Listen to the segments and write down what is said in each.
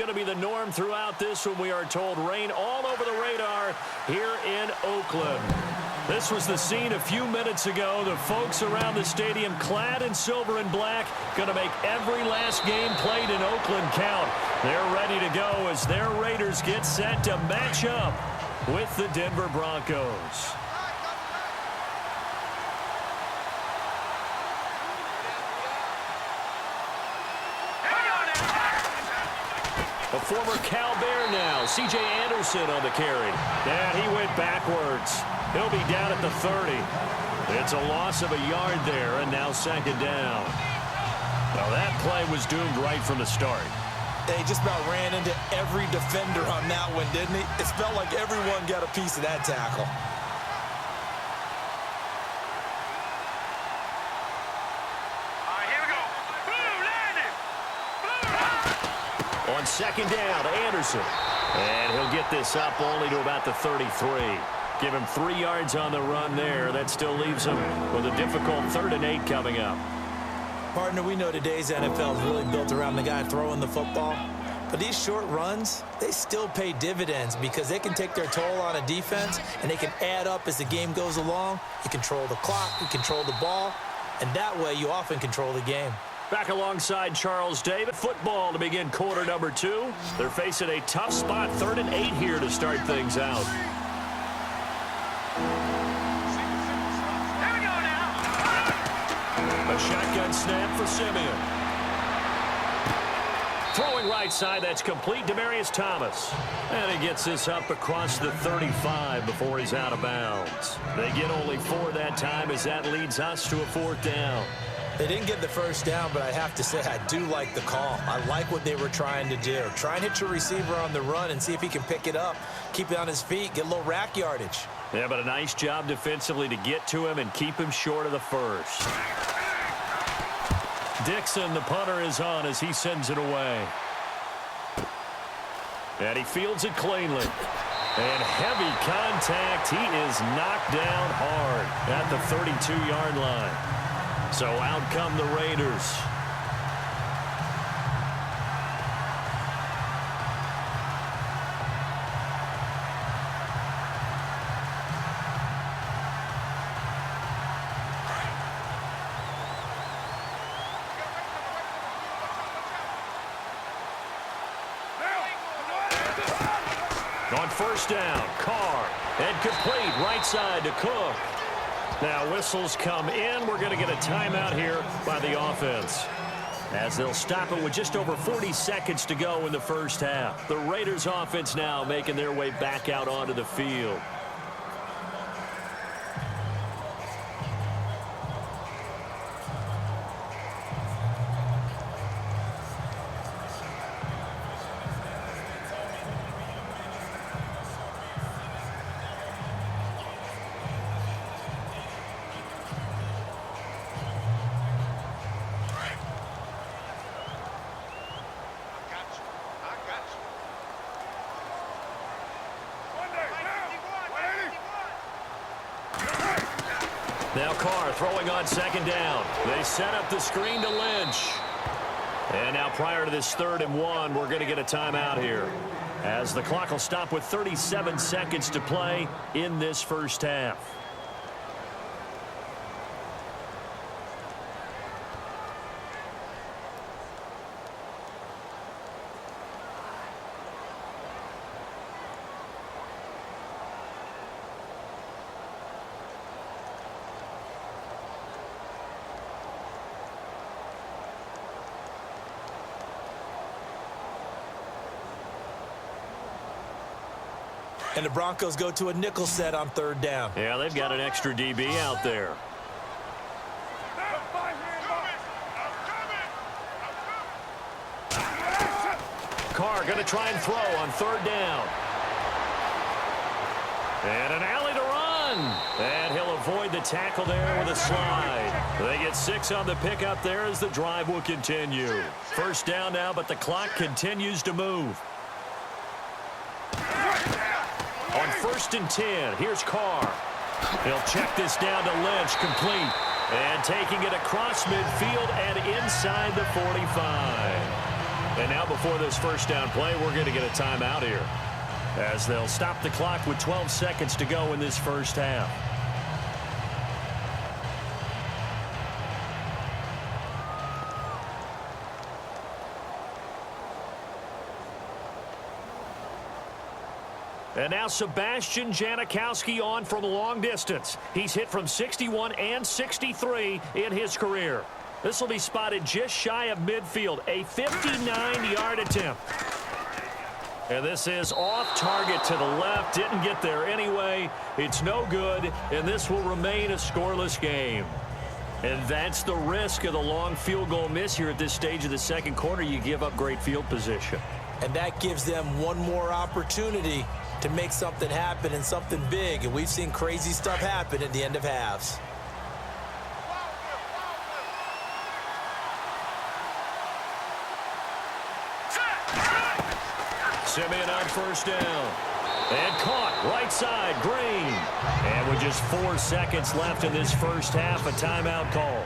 going to be the norm throughout this one. We are told rain all over the radar here in Oakland. This was the scene a few minutes ago. The folks around the stadium clad in silver and black going to make every last game played in Oakland count. They're ready to go as their Raiders get set to match up with the Denver Broncos. A former Cal Bear now, C.J. Anderson on the carry. And he went backwards. He'll be down at the 30. It's a loss of a yard there, and now second down. Well, that play was doomed right from the start. He just about ran into every defender on that one, didn't he? It felt like everyone got a piece of that tackle. On second down, Anderson. And he'll get this up only to about the 33. Give him 3 yards on the run there. That still leaves him with a difficult 3rd and 8 coming up. Partner, we know today's NFL is really built around the guy throwing the football. But these short runs, they still pay dividends because they can take their toll on a defense, and they can add up as the game goes along. You control the clock, you control the ball, and that way you often control the game. Back alongside Charles David. Football to begin quarter number 2. They're facing a tough spot, 3rd and 8 here to start things out. A shotgun snap for Simeon. Throwing right side, that's complete. Demaryius Thomas. And he gets this up across the 35 before he's out of bounds. They get only 4 that time as that leads us to a 4th down. They didn't get the first down, but I have to say I do like the call. I like what they were trying to do. Try and hit your receiver on the run and see if he can pick it up, keep it on his feet, get a little rack yardage. Yeah, but a nice job defensively to get to him and keep him short of the first. Dixon, the punter, is on as he sends it away. And he fields it cleanly. And heavy contact. He is knocked down hard at the 32-yard line. So out come the Raiders. On first down, Carr, and complete right side to Cook. Now whistles come in. We're going to get a timeout here by the offense, as they'll stop it with just over 40 seconds to go in the first half. The Raiders offense now making their way back out onto the field. Now Carr throwing on second down. They set up the screen to Lynch. And now prior to this 3rd and 1, we're going to get a timeout here, as the clock will stop with 37 seconds to play in this first half. And the Broncos go to a nickel set on 3rd down. Yeah, they've got an extra DB out there. Carr going to try and throw on 3rd down. And an alley to run. And he'll avoid the tackle there with a slide. They get 6 on the pickup there as the drive will continue. First down now, but the clock continues to move. On 1st and 10, here's Carr. He'll check this down to Lynch, complete. And taking it across midfield and inside the 45. And now before this first down play, we're going to get a timeout here, as they'll stop the clock with 12 seconds to go in this first half. And now Sebastian Janikowski on from long distance. He's hit from 61 and 63 in his career. This will be spotted just shy of midfield, a 59-yard attempt. And this is off target to the left. Didn't get there anyway. It's no good, and this will remain a scoreless game. And that's the risk of the long field goal miss here at this stage of the second quarter. You give up great field position. And that gives them one more opportunity to make something happen and something big. And we've seen crazy stuff happen at the end of halves. Simeon on first down. And caught right side, Green. And with just 4 seconds left in this first half, a timeout call.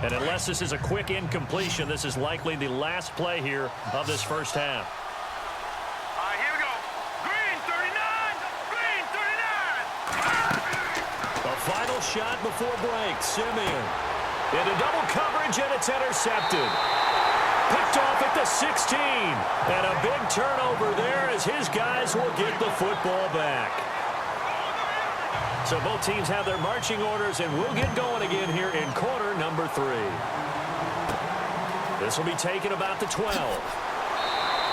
And unless this is a quick incompletion, this is likely the last play here of this first half. All right, here we go. Green, 39. Green, 39. A final shot before break. Simeon into double coverage, and it's intercepted. Picked off at the 16. And a big turnover there as his guys will get the football back. So both teams have their marching orders, and we'll get going again here in quarter number 3. This will be taken about the 12.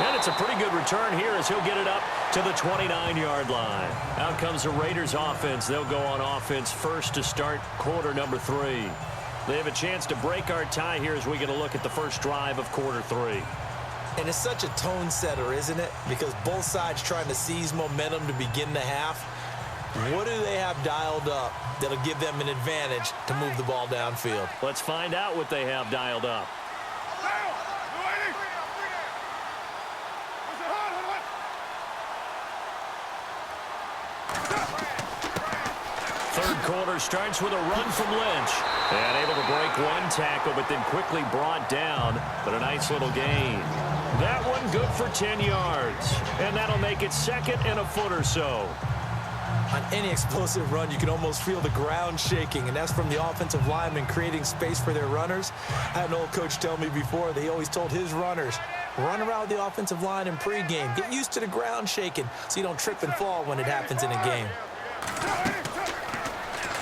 And it's a pretty good return here as he'll get it up to the 29-yard line. Out comes the Raiders offense. They'll go on offense first to start quarter number 3. They have a chance to break our tie here as we get a look at the first drive of quarter 3. And it's such a tone setter, isn't it? Because both sides trying to seize momentum to begin the half. What do they have dialed up that'll give them an advantage to move the ball downfield? Let's find out what they have dialed up. Third quarter starts with a run from Lynch. And able to break one tackle, but then quickly brought down. But a nice little gain. That one good for 10 yards. And that'll make it second and a foot or so. On any explosive run, you can almost feel the ground shaking, and that's from the offensive linemen creating space for their runners. I had an old coach tell me before that he always told his runners, run around the offensive line in pregame. Get used to the ground shaking so you don't trip and fall when it happens in a game.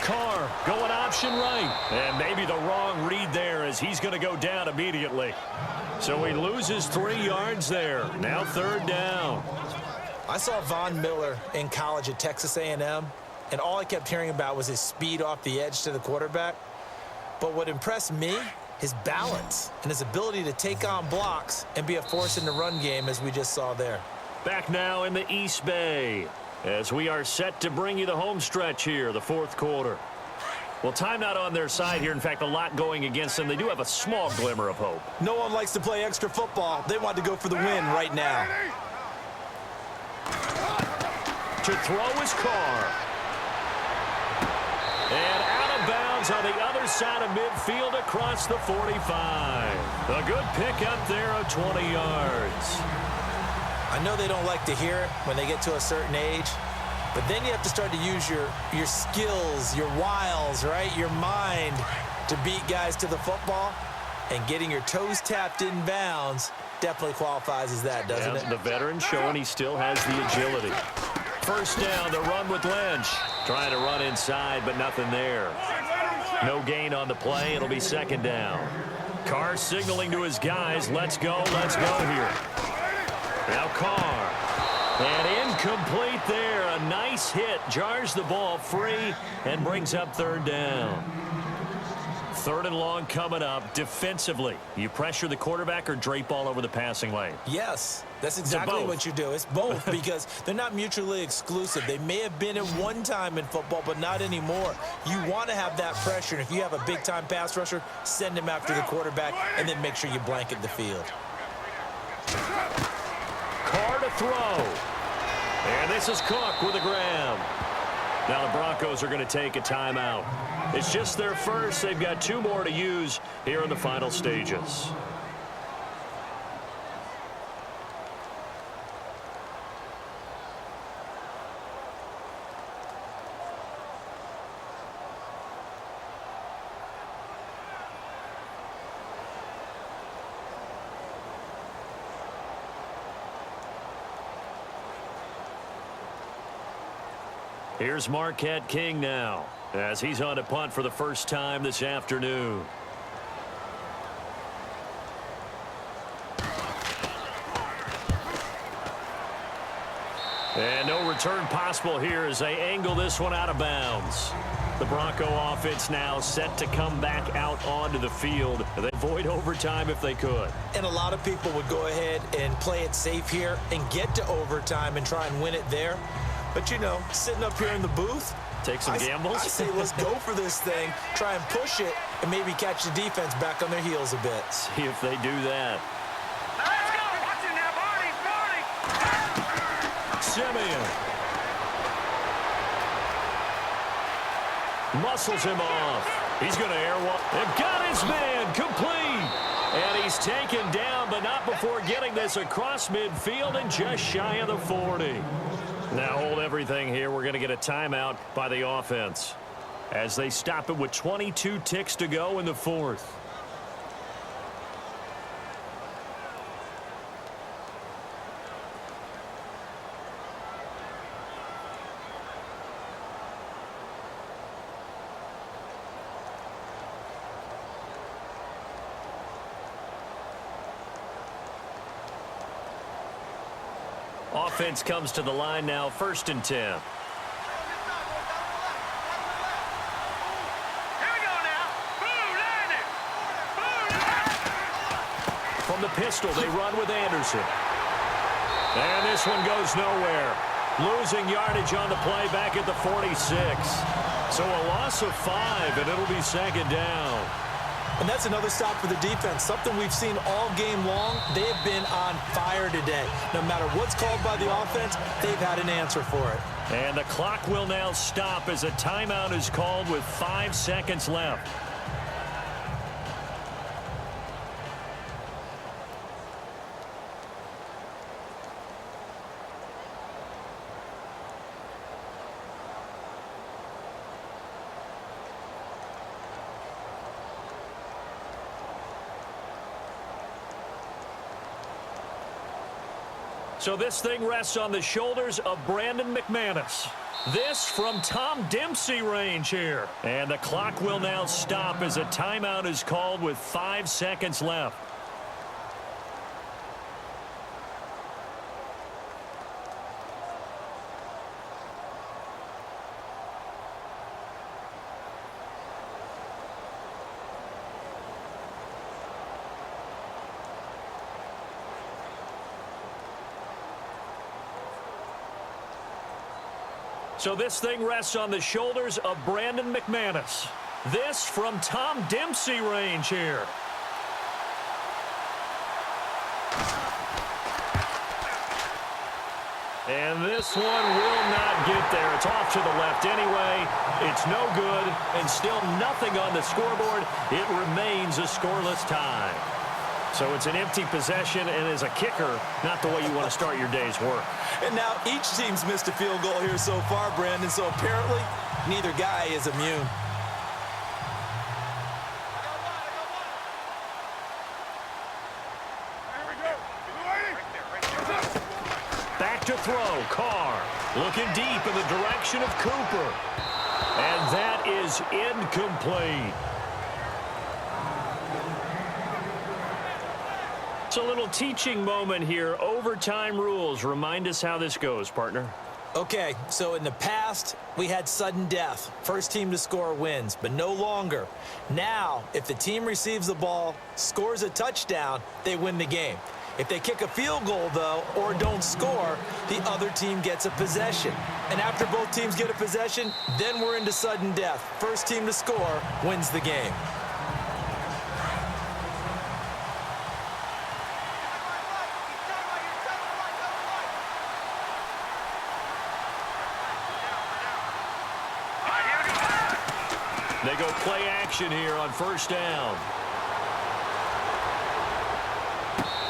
Carr going option right. And maybe the wrong read there as he's going to go down immediately. So he loses 3 yards there. Now third down. I saw Von Miller in college at Texas A&M, and all I kept hearing about was his speed off the edge to the quarterback. But what impressed me, his balance and his ability to take on blocks and be a force in the run game, as we just saw there. Back now in the East Bay as we are set to bring you the home stretch here, the fourth quarter. Well, time not on their side here. In fact, a lot going against them. They do have a small glimmer of hope. No one likes to play extra football. They want to go for the win right now. To throw is Carr. And out of bounds on the other side of midfield across the 45. A good pick up there of 20 yards. I know they don't like to hear it when they get to a certain age, but then you have to start to use your skills, your wiles, right? Your mind to beat guys to the football. And getting your toes tapped in bounds definitely qualifies as that, doesn't it? The veteran showing he still has the agility. First down, the run with Lynch. Trying to run inside, but nothing there. No gain on the play. It'll be second down. Carr signaling to his guys, let's go here. Now Carr. And incomplete there. A nice hit. Jars the ball free and brings up third down. 3rd and long coming up. Defensively, you pressure the quarterback or drape all over the passing lane? Yes, that's exactly what you do. It's both because they're not mutually exclusive. They may have been at one time in football, but not anymore. You want to have that pressure, and if you have a big-time pass rusher, send him after the quarterback, and then make sure you blanket the field. Carr to throw. And this is Cook with a grab. Now the Broncos are going to take a timeout. It's just their first. They've got 2 more to use here in the final stages. Here's Marquette King now, as he's on to punt for the first time this afternoon. And no return possible here as they angle this one out of bounds. The Bronco offense now set to come back out onto the field. They avoid overtime if they could. And a lot of people would go ahead and play it safe here and get to overtime and try and win it there. But, you know, sitting up here in the booth, take some gambles. I say let's go for this thing, try and push it, and maybe catch the defense back on their heels a bit. See if they do that. Let's go. Watch it now, Barney. Simeon. Muscles him off. He's going to air one. They've got his man complete. And he's taken down, but not before getting this across midfield and just shy of the 40. Now hold everything here. We're going to get a timeout by the offense as they stop it with 22 ticks to go in the 4th. Offense comes to the line now, 1st and 10. Here we go now. Boom, landed. Boom, landed. From the pistol, they run with Anderson. And this one goes nowhere. Losing yardage on the play back at the 46. So a loss of 5, and it'll be 2nd down. And that's another stop for the defense, something we've seen all game long. They have been on fire today. No matter what's called by the offense, they've had an answer for it. And the clock will now stop as a timeout is called with 5 seconds left. So this thing rests on the shoulders of Brandon McManus. This from Tom Dempsey range here. And the clock will now stop as a timeout is called with 5 seconds left. So this thing rests on the shoulders of Brandon McManus. This from Tom Dempsey range here. And this one will not get there. It's off to the left anyway. It's no good, and still nothing on the scoreboard. It remains a scoreless tie. So it's an empty possession, and as a kicker, not the way you want to start your day's work. And now each team's missed a field goal here so far, Brandon, so apparently neither guy is immune. Back to throw, Carr looking deep in the direction of Cooper. And that is incomplete. It's a little teaching moment here. Overtime rules. Remind us how this goes, partner. Okay, so in the past, we had sudden death. First team to score wins, but no longer. Now, if the team receives the ball, scores a touchdown, they win the game. If they kick a field goal, though, or don't score, the other team gets a possession. And after both teams get a possession, then we're into sudden death. First team to score wins the game. They go play action here on first down.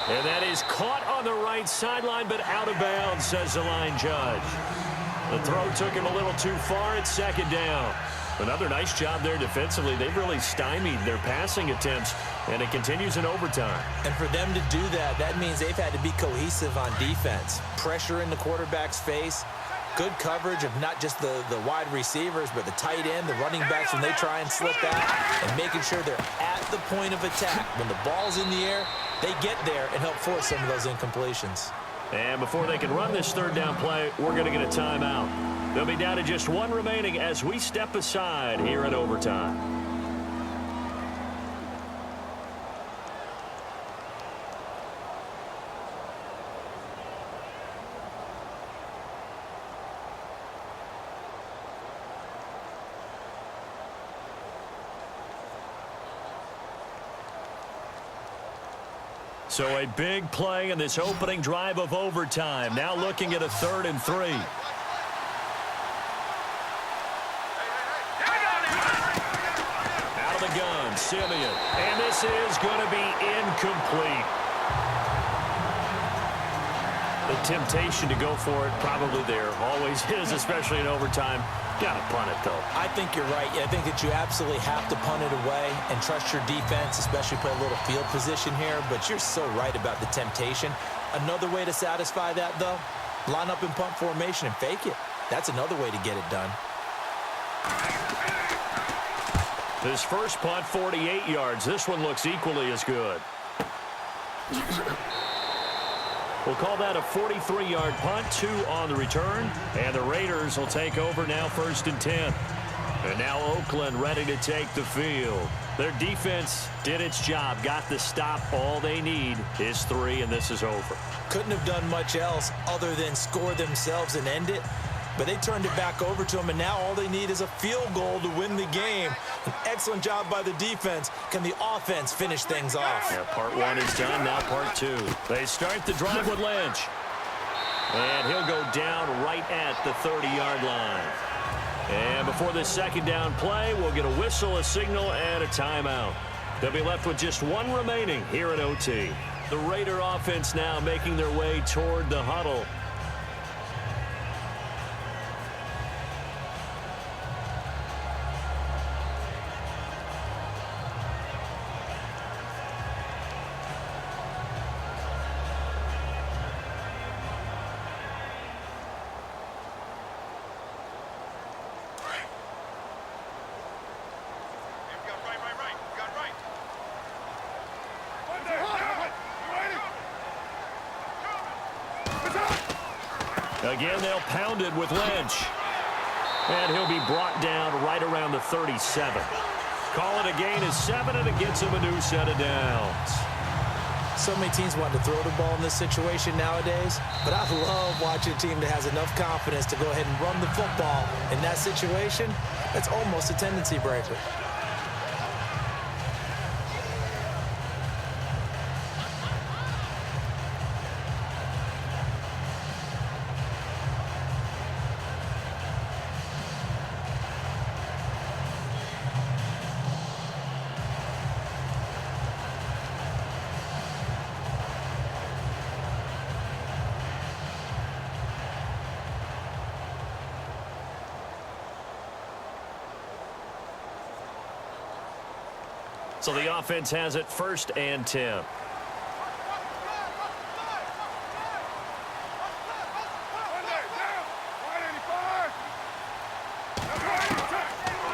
And that is caught on the right sideline, but out of bounds, says the line judge. The throw took him a little too far at second down. Another nice job there defensively. They've really stymied their passing attempts, and it continues in overtime. And for them to do that, that means they've had to be cohesive on defense. Pressure in the quarterback's face. Good coverage of not just the wide receivers, but the tight end, the running backs when they try and slip out, and making sure they're at the point of attack. When the ball's in the air, they get there and help force some of those incompletions. And before they can run this third down play, we're going to get a timeout. They'll be down to just one remaining as we step aside here in overtime. So a big play in this opening drive of overtime. Now looking at a 3rd and 3. Out of the gun, Simeon. And this is going to be incomplete. The temptation to go for it probably there. Always is, especially in overtime. Got to punt it, though. I think you're right. I think that you absolutely have to punt it away and trust your defense, especially play a little field position here. But you're so right about the temptation. Another way to satisfy that, though, line up in punt formation and fake it. That's another way to get it done. This first punt, 48 yards. This one looks equally as good. We'll call that a 43-yard punt, 2 on the return. And the Raiders will take over now 1st and 10. And now Oakland ready to take the field. Their defense did its job, got the stop. All they need is 3, and this is over. Couldn't have done much else other than score themselves and end it. But they turned it back over to them, and now all they need is a field goal to win the game. An excellent job by the defense. Can the offense finish things off? Yeah, part 1 is done, now part 2. They start the drive with Lynch. And he'll go down right at the 30-yard line. And before this second down play, we'll get a whistle, a signal, and a timeout. They'll be left with just 1 remaining here at OT. The Raider offense now making their way toward the huddle. Again, they'll pound it with Lynch. And he'll be brought down right around the 37. Call it a gain of 7, and it gets him a new set of downs. So many teams want to throw the ball in this situation nowadays, but I love watching a team that has enough confidence to go ahead and run the football in that situation. That's almost a tendency breaker. So the offense has it 1st and 10.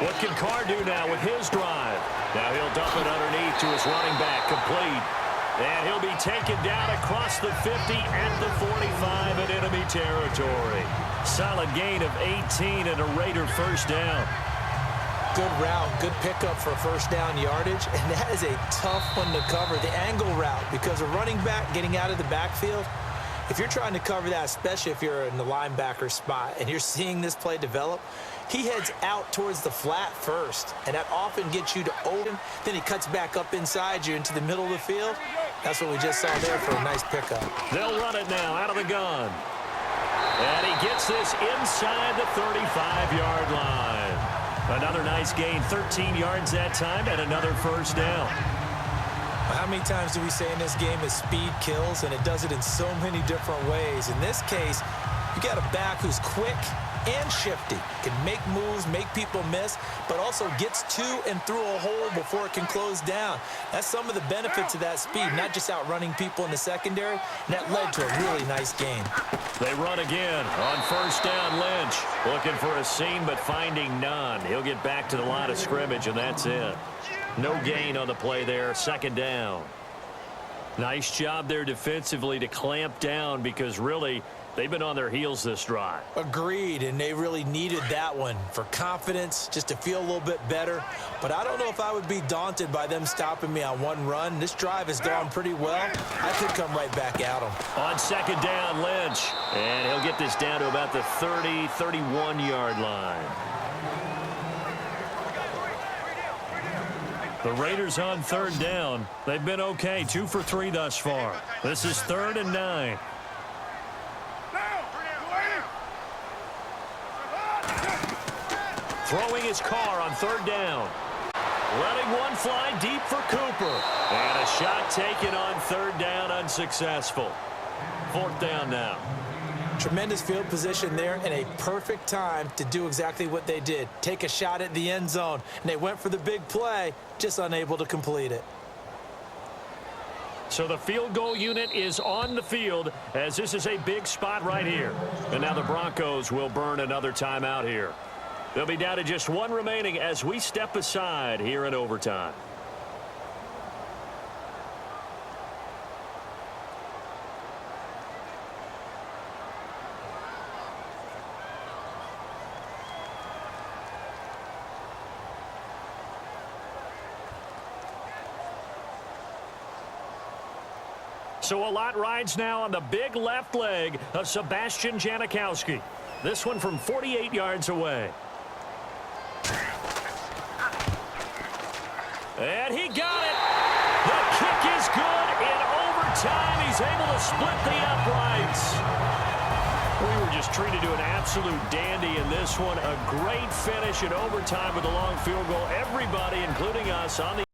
What can Carr do now with his drive? Now he'll dump it underneath to his running back, complete. And he'll be taken down across the 50 at the 45 in enemy territory. Solid gain of 18 and a Raider first down. Good route, good pickup for first down yardage, and that is a tough one to cover, the angle route, because a running back getting out of the backfield, if you're trying to cover that, especially if you're in the linebacker spot and you're seeing this play develop, he heads out towards the flat first, and that often gets you to open. Then he cuts back up inside you into the middle of the field. That's what we just saw there for a nice pickup. They'll run it now out of the gun. And he gets this inside the 35-yard line. Another nice gain, 13 yards that time, and another first down. How many times do we say in this game is speed kills, and it does it in so many different ways. In this case, you got a back who's quick and shifty, can make moves, make people miss, but also gets to and through a hole before it can close down. That's some of the benefits of that speed, not just outrunning people in the secondary, and that led to a really nice game. They run again on first down. Lynch looking for a seam, but finding none. He'll get back to the line of scrimmage, and that's it. No gain on the play there, second down. Nice job there defensively to clamp down, because really they've been on their heels this drive. Agreed, and they really needed that one for confidence, just to feel a little bit better. But I don't know if I would be daunted by them stopping me on one run. This drive has gone pretty well. I could come right back at them. On second down, Lynch. And he'll get this down to about the 30, 31-yard line. The Raiders on third down. They've been okay, 2 for 3 thus far. This is 3rd and 9. Throwing his car on third down. Letting one fly deep for Cooper. And a shot taken on third down, unsuccessful. 4th down now. Tremendous field position there and a perfect time to do exactly what they did. Take a shot at the end zone. And they went for the big play, just unable to complete it. So the field goal unit is on the field, as this is a big spot right here. And now the Broncos will burn another timeout here. They'll be down to just one remaining as we step aside here in overtime. So a lot rides now on the big left leg of Sebastian Janikowski. This one from 48 yards away. And he got it. The kick is good in overtime. He's able to split the uprights. We were just treated to an absolute dandy in this one. A great finish in overtime with a long field goal. Everybody, including us, on the